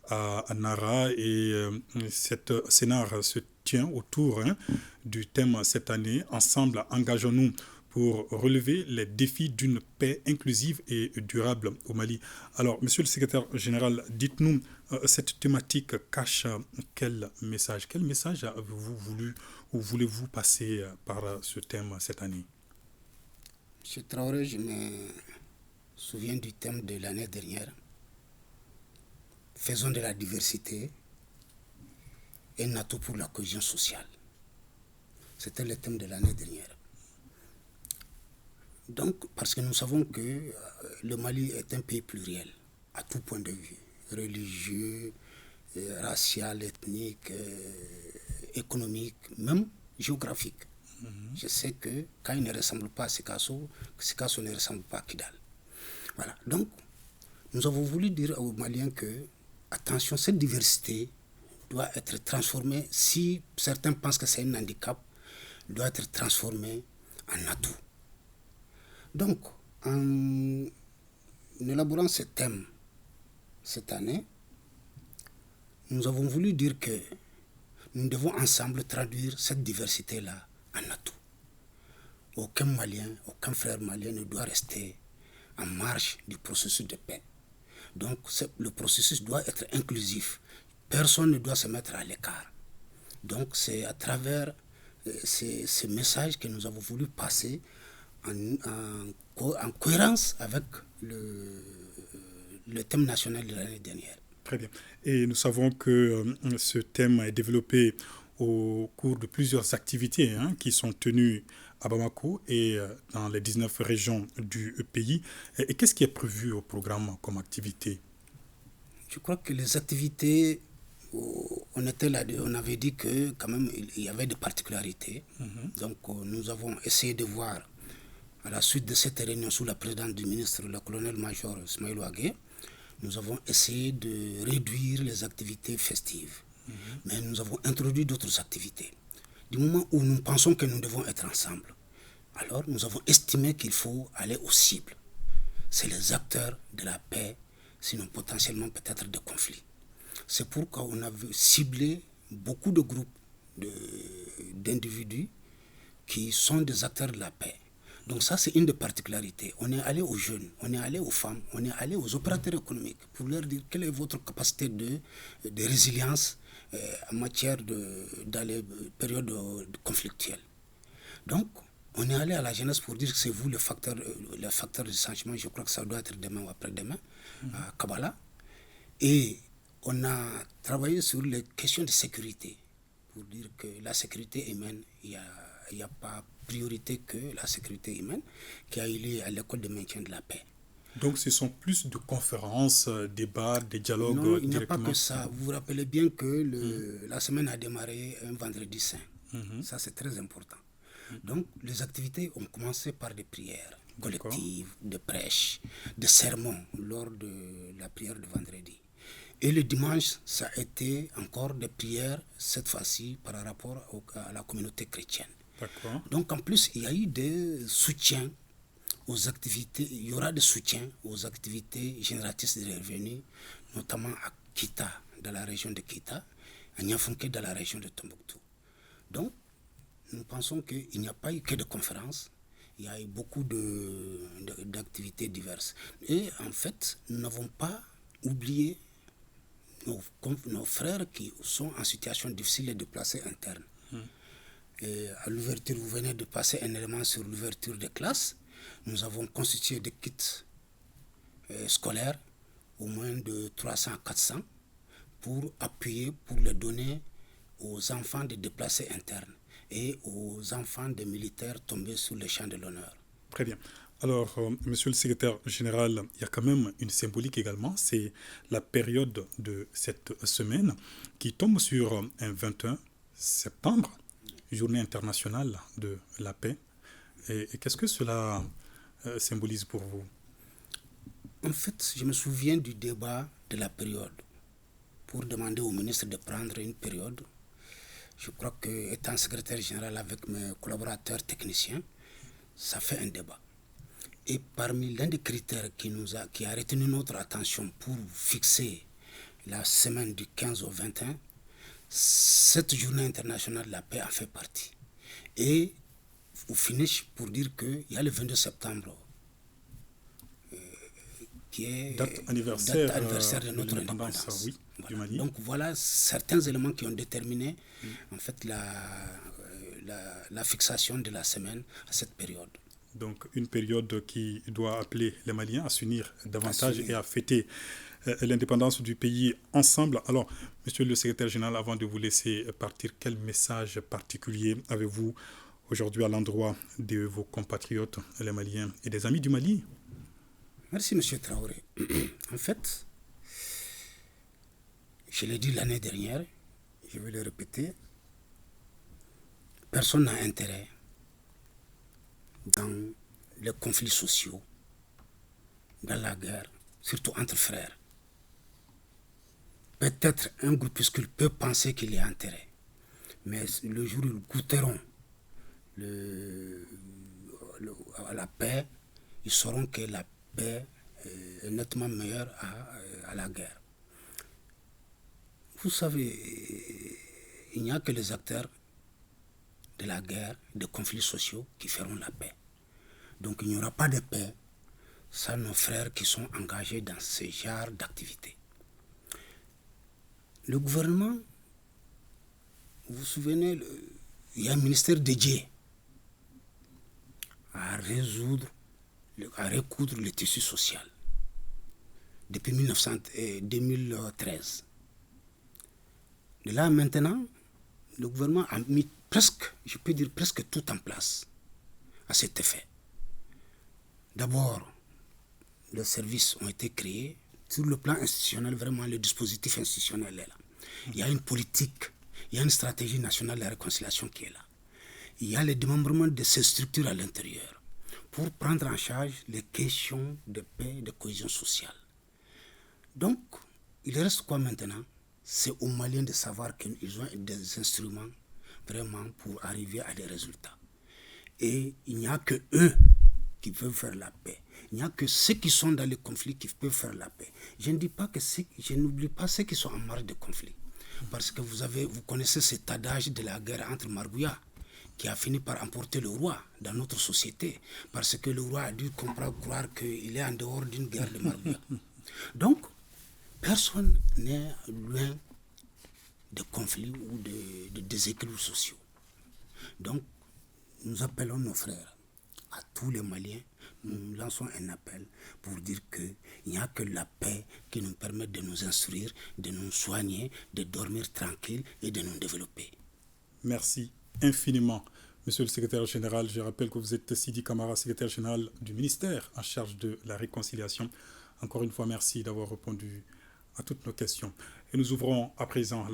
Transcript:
à Nara et cette scénar se tient autour du thème cette année. Ensemble, engageons-nous pour relever les défis d'une paix inclusive et durable au Mali. Alors, Monsieur le secrétaire général, dites-nous, cette thématique cache quel message? Quel message avez-vous voulu ou voulez-vous passer par ce thème cette année? Monsieur Traoré, je me souviens du thème de l'année dernière. Faisons de la diversité un atout pour la cohésion sociale. C'était le thème de l'année dernière. Donc, parce que nous savons que le Mali est un pays pluriel, à tout point de vue, religieux, racial, ethnique, économique, même géographique. Je sais que quand il ne ressemble pas à Sikasso ne ressemble pas à Kidal. Voilà. Donc, nous avons voulu dire aux Maliens que, attention, cette diversité doit être transformée, si certains pensent que c'est un handicap, doit être transformée en atout. Donc, en élaborant ce thème cette année, nous avons voulu dire que nous devons ensemble traduire cette diversité-là en atout. Aucun Malien, aucun frère malien ne doit rester en marge du processus de paix. Donc le processus doit être inclusif. Personne ne doit se mettre à l'écart. Donc c'est à travers ces messages que nous avons voulu passer en cohérence avec le thème national de l'année dernière. Très bien. Et nous savons que ce thème est développé au cours de plusieurs activités qui sont tenues à Bamako et dans les 19 régions du pays. Et qu'est-ce qui est prévu au programme comme activité? Je crois que les activités, on était là, on avait dit que quand même il y avait des particularités. Donc nous avons essayé de voir, à la suite de cette réunion sous la présidence du ministre, le colonel-major Ismaël Ouagé, nous avons essayé de réduire les activités festives. Mais nous avons introduit d'autres activités. Du moment où nous pensons que nous devons être ensemble, alors nous avons estimé qu'il faut aller aux cibles. C'est les acteurs de la paix, sinon potentiellement peut-être de conflits. C'est pourquoi on a ciblé beaucoup de groupes d'individus qui sont des acteurs de la paix. Donc ça, c'est une des particularités. On est allé aux jeunes, on est allé aux femmes, on est allé aux opérateurs économiques pour leur dire quelle est votre capacité de résilience en matière dans les périodes conflictuelles. Donc, on est allé à la jeunesse pour dire que c'est vous le facteur de changement. Je crois que ça doit être demain ou après-demain, à Kabbalah. Et on a travaillé sur les questions de sécurité pour dire que la sécurité humaine, il n'y a pas priorité que la sécurité humaine qui a eu lieu à l'école de maintien de la paix. Donc ce sont plus de conférences, débats, des dialogues Non, il n'y a pas directement. que ça. Vous vous rappelez bien que la semaine a démarré un vendredi saint. Ça, c'est très important. Donc, les activités ont commencé par des prières collectives, de prêches, de sermons lors de la prière de vendredi. Et le dimanche, ça a été encore des prières, cette fois-ci par rapport à la communauté chrétienne. D'accord. Donc, en plus, il y a eu des soutiens aux activités, il y aura des soutiens aux activités génératrices de revenus, notamment à Kita, dans la région de Kita, à Niafonké, dans la région de Tombouctou. Donc, nous pensons qu'il n'y a pas eu que de conférences, il y a eu beaucoup d'activités diverses. Et en fait, nous n'avons pas oublié nos frères qui sont en situation difficile et déplacés internes. Et à l'ouverture, vous venez de passer un élément sur l'ouverture des classes. Nous avons constitué des kits scolaires, au moins de 300 à 400, pour appuyer, pour les donner aux enfants des déplacés internes et aux enfants des militaires tombés sous les champs de l'honneur. Très bien. Alors, monsieur le secrétaire général, il y a quand même une symbolique également, c'est la période de cette semaine qui tombe sur un 21 septembre, journée internationale de la paix. Et qu'est-ce que cela symbolise pour vous? En fait, je me souviens du débat de la période pour demander au ministre de prendre une période. Je crois que, étant secrétaire général avec mes collaborateurs techniciens, ça fait un débat. Et parmi l'un des critères qui a retenu notre attention pour fixer la semaine du 15 au 21, cette journée internationale de la paix en fait partie. Et au finish, pour dire qu'il y a le 22 septembre, qui est date anniversaire de notre indépendance. Oui, voilà. du Mali. Donc voilà certains éléments qui ont déterminé en fait la fixation de la semaine à cette période. Donc une période qui doit appeler les Maliens à s'unir davantage et à fêter l'indépendance du pays ensemble. Alors, monsieur le secrétaire général, avant de vous laisser partir, quel message particulier avez-vous aujourd'hui à l'endroit de vos compatriotes, les Maliens et des amis du Mali? Merci, monsieur Traoré. En fait, je l'ai dit l'année dernière, je vais le répéter, personne n'a intérêt dans les conflits sociaux, dans la guerre, surtout entre frères. Peut-être un groupuscule peut penser qu'il y a intérêt, mais le jour où ils goûteront à la paix, ils sauront que la paix est nettement meilleure à la guerre. Vous savez, il n'y a que les acteurs de la guerre, des conflits sociaux qui feront la paix. Donc il n'y aura pas de paix sans nos frères qui sont engagés dans ce genre d'activités. Le gouvernement, vous vous souvenez, il y a un ministère dédié à recoudre le tissu social depuis 2013. De là maintenant, le gouvernement a mis presque, je peux dire presque tout en place à cet effet. D'abord, les services ont été créés. Sur le plan institutionnel, vraiment, le dispositif institutionnel est là. Il y a une politique, il y a une stratégie nationale de la réconciliation qui est là. Il y a le démembrement de ces structures à l'intérieur pour prendre en charge les questions de paix et de cohésion sociale. Donc, il reste quoi maintenant? C'est aux Maliens de savoir qu'ils ont des instruments vraiment pour arriver à des résultats. Et il n'y a que eux qui peuvent faire la paix. Il n'y a que ceux qui sont dans les conflits qui peuvent faire la paix. Je ne dis pas que je n'oublie pas ceux qui sont en marge de conflit. Parce que vous connaissez cet adage de la guerre entre Margouillat qui a fini par emporter le roi dans notre société. Parce que le roi a dû croire qu'il est en dehors d'une guerre de Margouillat. Donc, personne n'est loin de conflits ou de déséquilibres sociaux. Donc, nous appelons nos frères, à tous les Maliens, nous lançons un appel pour dire qu'il n'y a que la paix qui nous permet de nous instruire, de nous soigner, de dormir tranquille et de nous développer. Merci infiniment, monsieur le secrétaire général. Je rappelle que vous êtes Sidi Camara, secrétaire général du ministère en charge de la réconciliation. Encore une fois, merci d'avoir répondu à toutes nos questions. Et nous ouvrons à présent la